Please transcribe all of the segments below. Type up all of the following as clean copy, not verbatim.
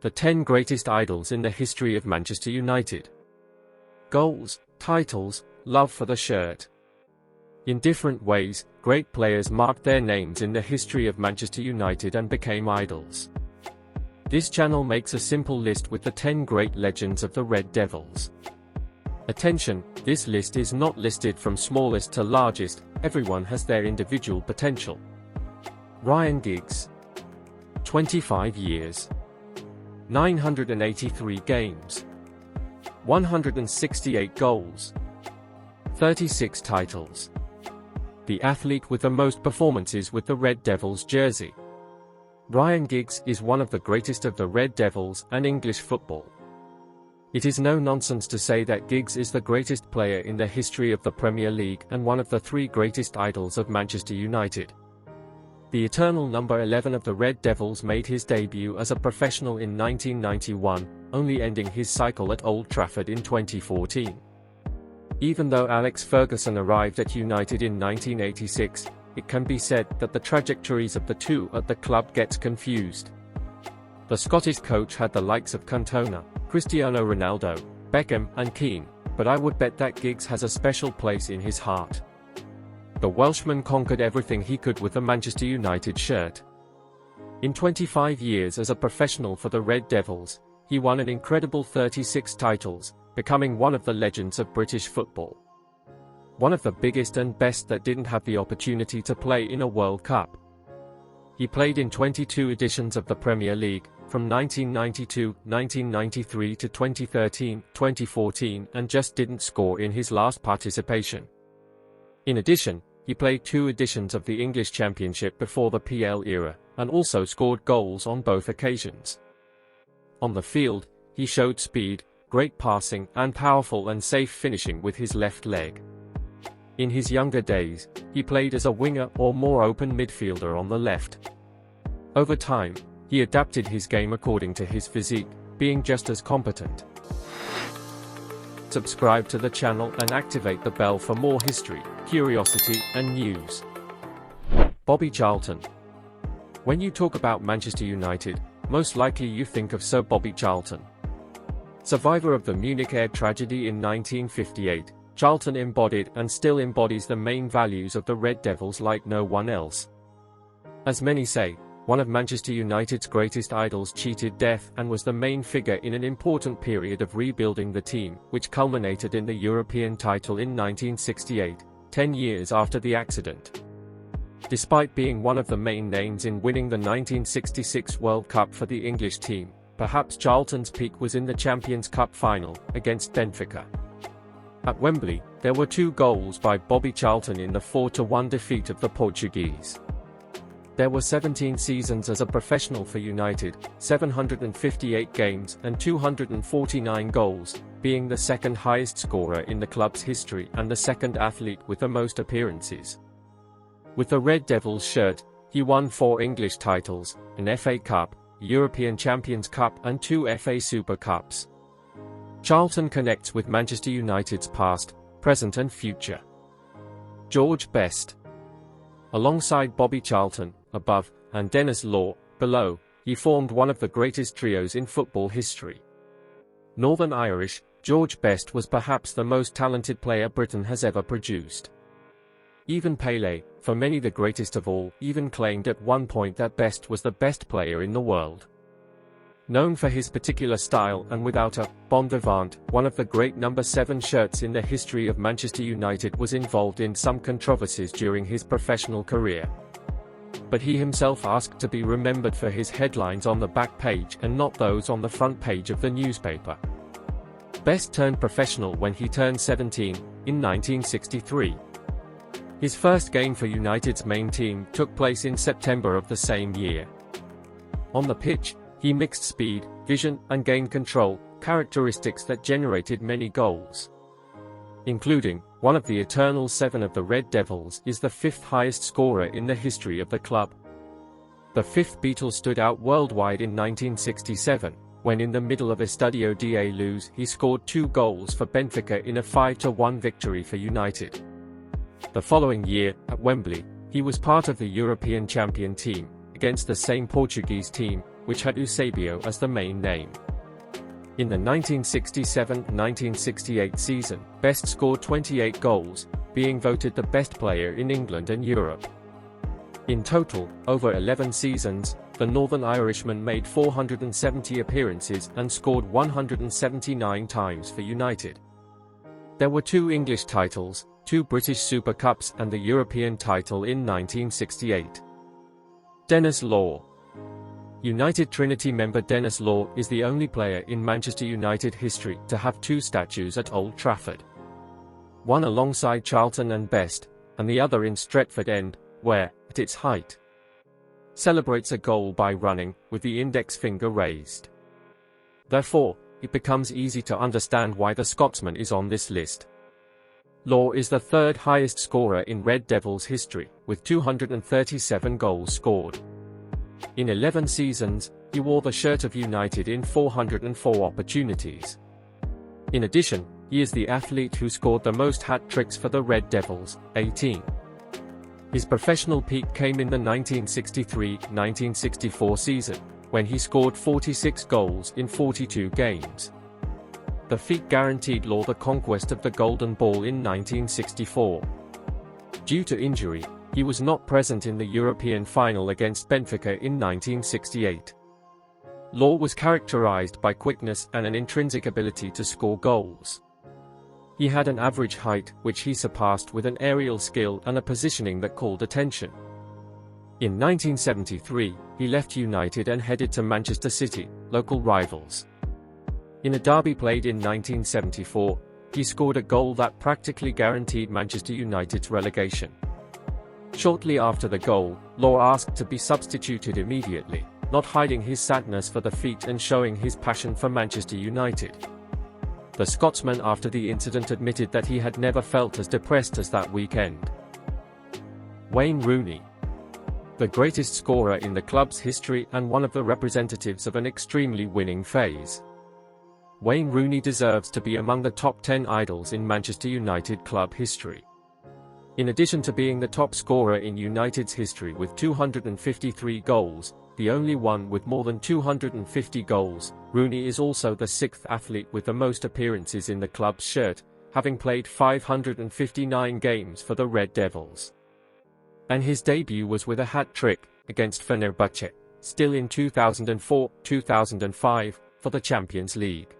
The 10 greatest idols in the history of Manchester United. Goals, titles, love for the shirt. In different ways, great players marked their names in the history of Manchester United and became idols. This channel makes a simple list with the 10 great legends of the Red Devils. Attention, this list is not listed from smallest to largest, everyone has their individual potential. Ryan Giggs. 25 years. 983 games. 168 goals. 36 titles. The athlete with the most performances with the Red Devils jersey. Ryan Giggs is one of the greatest of the Red Devils and English football. It is no nonsense to say that Giggs is the greatest player in the history of the Premier League and one of the 3 greatest idols of Manchester United. The eternal number 11 of the Red Devils made his debut as a professional in 1991, only ending his cycle at Old Trafford in 2014. Even though Alex Ferguson arrived at United in 1986, it can be said that the trajectories of the two at the club gets confused. The Scottish coach had the likes of Cantona, Cristiano Ronaldo, Beckham and Keane, but I would bet that Giggs has a special place in his heart. The Welshman conquered everything he could with the Manchester United shirt. In 25 years as a professional for the Red Devils, he won an incredible 36 titles, becoming one of the legends of British football. One of the biggest and best that didn't have the opportunity to play in a World Cup. He played in 22 editions of the Premier League, from 1992, 1993 to 2013, 2014, and just didn't score in his last participation. In addition, he played 2 editions of the English Championship before the PL era, and also scored goals on both occasions. On the field, he showed speed, great passing, and powerful and safe finishing with his left leg. In his younger days, he played as a winger or more open midfielder on the left. Over time, he adapted his game according to his physique, being just as competent. Subscribe to the channel and activate the bell for more history, curiosity, and news. Bobby Charlton. When you talk about Manchester United, most likely you think of Sir Bobby Charlton. Survivor of the Munich air tragedy in 1958, Charlton embodied and still embodies the main values of the Red Devils like no one else. As many say, one of Manchester United's greatest idols cheated death and was the main figure in an important period of rebuilding the team, which culminated in the European title in 1968, 10 years after the accident. Despite being one of the main names in winning the 1966 World Cup for the English team, perhaps Charlton's peak was in the Champions Cup final, against Benfica. At Wembley, there were 2 goals by Bobby Charlton in the 4-1 defeat of the Portuguese. There were 17 seasons as a professional for United, 758 games and 249 goals, being the second highest scorer in the club's history and the second athlete with the most appearances. With the Red Devils shirt, he won 4 English titles, an FA Cup, European Champions Cup and 2 FA Super Cups. Charlton connects with Manchester United's past, present and future. George Best. Alongside Bobby Charlton, above, and Denis Law, below, he formed one of the greatest trios in football history. Northern Irish, George Best was perhaps the most talented player Britain has ever produced. Even Pelé, for many the greatest of all, even claimed at one point that Best was the best player in the world. Known for his particular style and without a bon vivant, one of the great number 7 shirts in the history of Manchester United was involved in some controversies during his professional career. But he himself asked to be remembered for his headlines on the back page and not those on the front page of the newspaper. Best turned professional when he turned 17, in 1963. His first game for United's main team took place in September of the same year. On the pitch, he mixed speed, vision, and gained control, characteristics that generated many goals. Including, one of the eternal 7 of the Red Devils is the 5th highest scorer in the history of the club. The 5th Beatle stood out worldwide in 1967, when in the middle of Estadio da Luz he scored 2 goals for Benfica in a 5-1 victory for United. The following year, at Wembley, he was part of the European champion team, against the same Portuguese team, which had Eusebio as the main name. In the 1967-1968 season, Best scored 28 goals, being voted the best player in England and Europe. In total, over 11 seasons, the Northern Irishman made 470 appearances and scored 179 times for United. There were 2 English titles, 2 British Super Cups and the European title in 1968. Denis Law. United Trinity member Denis Law is the only player in Manchester United history to have 2 statues at Old Trafford. One alongside Charlton and Best, and the other in Stretford End, where, at its height, celebrates a goal by running, with the index finger raised. Therefore, it becomes easy to understand why the Scotsman is on this list. Law is the 3rd highest scorer in Red Devils history, with 237 goals scored. In 11 seasons, he wore the shirt of United in 404 opportunities. In addition, he is the athlete who scored the most hat-tricks for the Red Devils, 18. His professional peak came in the 1963-1964 season, when he scored 46 goals in 42 games. The feat guaranteed Law the conquest of the Golden Ball in 1964. Due to injury, he was not present in the European final against Benfica in 1968. Law was characterized by quickness and an intrinsic ability to score goals. He had an average height, which he surpassed with an aerial skill and a positioning that called attention. In 1973, he left United and headed to Manchester City, local rivals. In a derby played in 1974, he scored a goal that practically guaranteed Manchester United's relegation. Shortly after the goal, Law asked to be substituted immediately, not hiding his sadness for the feat and showing his passion for Manchester United. The Scotsman after the incident admitted that he had never felt as depressed as that weekend. Wayne Rooney. The greatest scorer in the club's history and one of the representatives of an extremely winning phase. Wayne Rooney deserves to be among the top 10 idols in Manchester United club history. In addition to being the top scorer in United's history with 253 goals, the only one with more than 250 goals, Rooney is also the 6th athlete with the most appearances in the club's shirt, having played 559 games for the Red Devils. And his debut was with a hat-trick, against Fenerbahce, still in 2004-2005, for the Champions League.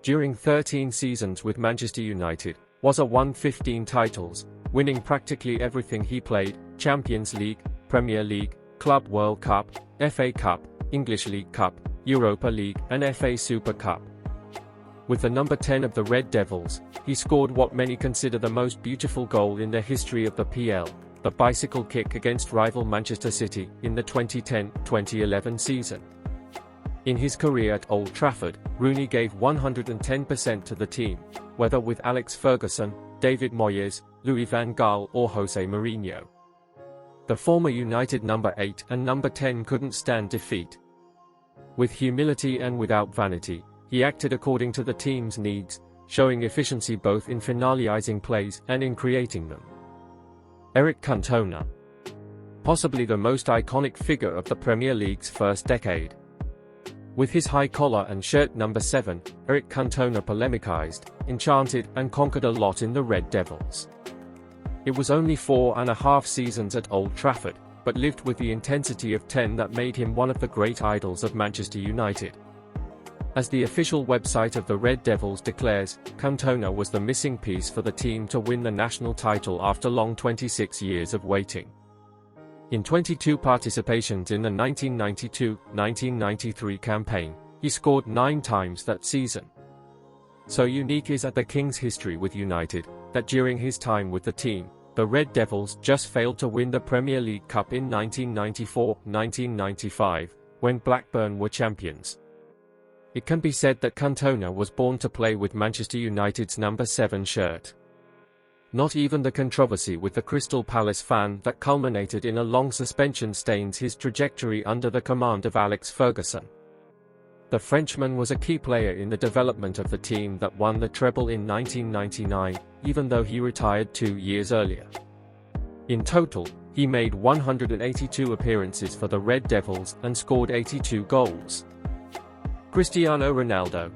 During 13 seasons with Manchester United, Wazza won 15 titles, winning practically everything he played: Champions League, Premier League, Club World Cup, FA Cup, English League Cup, Europa League and FA Super Cup. With the number 10 of the Red Devils, he scored what many consider the most beautiful goal in the history of the PL, the bicycle kick against rival Manchester City in the 2010-2011 season. In his career at Old Trafford, Rooney gave 110% to the team, whether with Alex Ferguson, David Moyes, Louis van Gaal or Jose Mourinho. The former United number 8 and number 10 couldn't stand defeat. With humility and without vanity, he acted according to the team's needs, showing efficiency both in finalizing plays and in creating them. Eric Cantona. Possibly the most iconic figure of the Premier League's first decade. With his high collar and shirt number 7, Eric Cantona polemicized, enchanted and conquered a lot in the Red Devils. It was only 4.5 seasons at Old Trafford, but lived with the intensity of 10 that made him one of the great idols of Manchester United. As the official website of the Red Devils declares, Cantona was the missing piece for the team to win the national title after long 26 years of waiting. In 22 participations in the 1992-1993 campaign, he scored 9 times that season. So unique is the King's history with United, that during his time with the team, the Red Devils just failed to win the Premier League Cup in 1994-1995, when Blackburn were champions. It can be said that Cantona was born to play with Manchester United's number 7 shirt. Not even the controversy with the Crystal Palace fan that culminated in a long suspension stains his trajectory under the command of Alex Ferguson. The Frenchman was a key player in the development of the team that won the treble in 1999, even though he retired 2 years earlier. In total, he made 182 appearances for the Red Devils and scored 82 goals. Cristiano Ronaldo,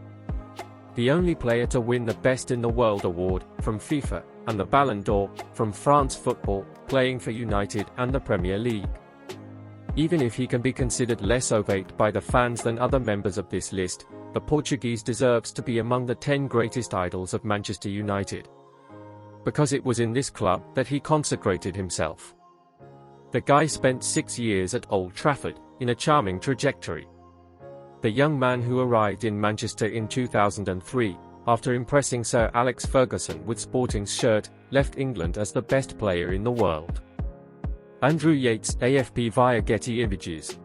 the only player to win the Best in the World award from FIFA and the Ballon d'Or from France Football, playing for United and the Premier League. Even if he can be considered less ovate by the fans than other members of this list, the Portuguese deserves to be among the 10 greatest idols of Manchester United. Because it was in this club that he consecrated himself. The guy spent 6 years at Old Trafford, in a charming trajectory. The young man who arrived in Manchester in 2003, after impressing Sir Alex Ferguson with Sporting's shirt, left England as the best player in the world. Andrew Yates, AFP via Getty Images.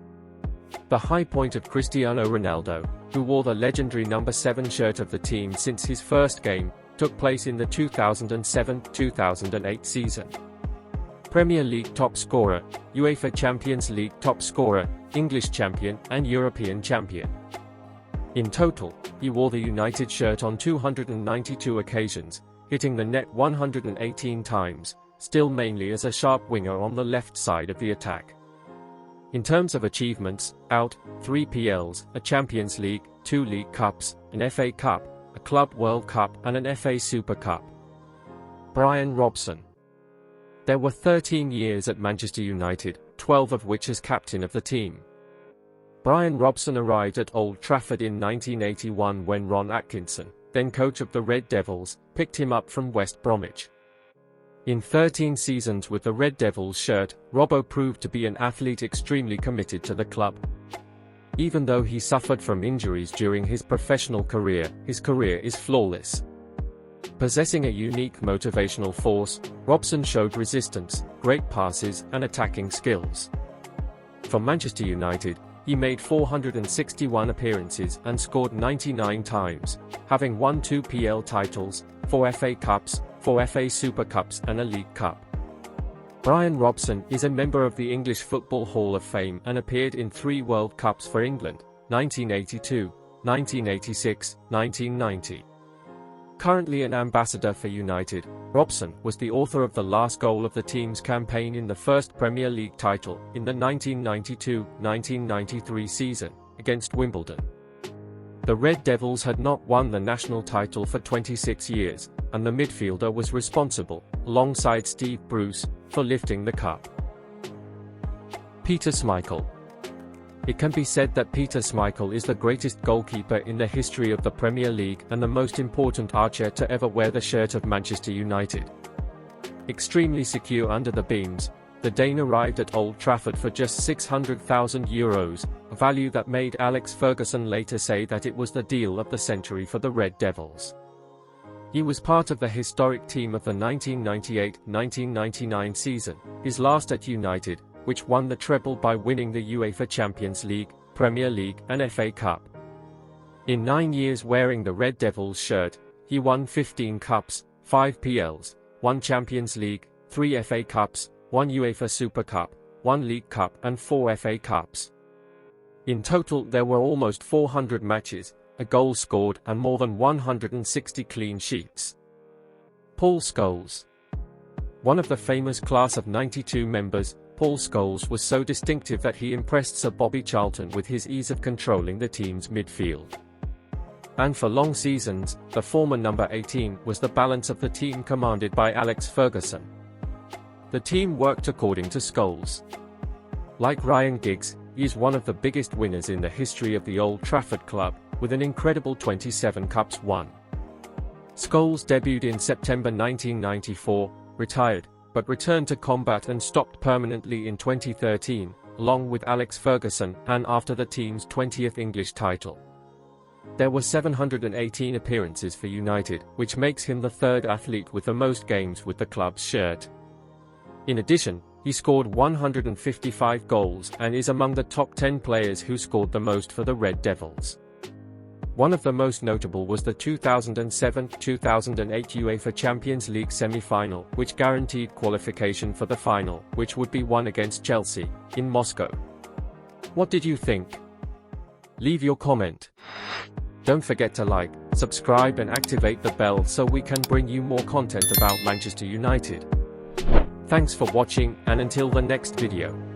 The high point of Cristiano Ronaldo, who wore the legendary number 7 shirt of the team since his first game, took place in the 2007-2008 season. Premier League top scorer, UEFA Champions League top scorer, English champion and European champion. In total, he wore the United shirt on 292 occasions, hitting the net 118 times, still mainly as a sharp winger on the left side of the attack. In terms of achievements, out, 3 PLs, a Champions League, 2 League Cups, an FA Cup, a Club World Cup and an FA Super Cup. Brian Robson. There were 13 years at Manchester United, 12 of which as captain of the team. Brian Robson arrived at Old Trafford in 1981 when Ron Atkinson, then coach of the Red Devils, picked him up from West Bromwich. In 13 seasons with the Red Devils shirt, Robbo proved to be an athlete extremely committed to the club. Even though he suffered from injuries during his professional career, his career is flawless. Possessing a unique motivational force, Robson showed resistance, great passes and attacking skills. For Manchester United, he made 461 appearances and scored 99 times, having won 2 PL titles, 4 FA Cups, 4 FA Super Cups and a League Cup. Brian Robson is a member of the English Football Hall of Fame and appeared in 3 World Cups for England, 1982, 1986, 1990. Currently an ambassador for United, Robson was the author of the last goal of the team's campaign in the first Premier League title in the 1992-1993 season, against Wimbledon. The Red Devils had not won the national title for 26 years, and the midfielder was responsible, alongside Steve Bruce, for lifting the cup. Peter Schmeichel. It can be said that Peter Schmeichel is the greatest goalkeeper in the history of the Premier League and the most important archer to ever wear the shirt of Manchester United. Extremely secure under the beams, the Dane arrived at Old Trafford for just €600,000, a value that made Alex Ferguson later say that it was the deal of the century for the Red Devils. He was part of the historic team of the 1998-1999 season, his last at United, which won the treble by winning the UEFA Champions League, Premier League and FA Cup. In 9 years wearing the Red Devils shirt, he won 15 cups, 5 PLs, 1 Champions League, 3 FA Cups, 1 UEFA Super Cup, 1 League Cup and 4 FA Cups. In total there were almost 400 matches, a goal scored and more than 160 clean sheets. Paul Scholes. One of the famous class of '92 members, Paul Scholes was so distinctive that he impressed Sir Bobby Charlton with his ease of controlling the team's midfield. And for long seasons, the former number 18 was the balance of the team commanded by Alex Ferguson. The team worked according to Scholes. Like Ryan Giggs, he is one of the biggest winners in the history of the Old Trafford club, with an incredible 27 cups won. Scholes debuted in September 1994, retired, but returned to combat and stopped permanently in 2013, along with Alex Ferguson, and after the team's 20th English title. There were 718 appearances for United, which makes him the third athlete with the most games with the club's shirt. In addition, he scored 155 goals and is among the top 10 players who scored the most for the Red Devils. One of the most notable was the 2007-2008 UEFA Champions League semi-final, which guaranteed qualification for the final, which would be won against Chelsea, in Moscow. What did you think? Leave your comment. Don't forget to like, subscribe and activate the bell so we can bring you more content about Manchester United. Thanks for watching, and until the next video.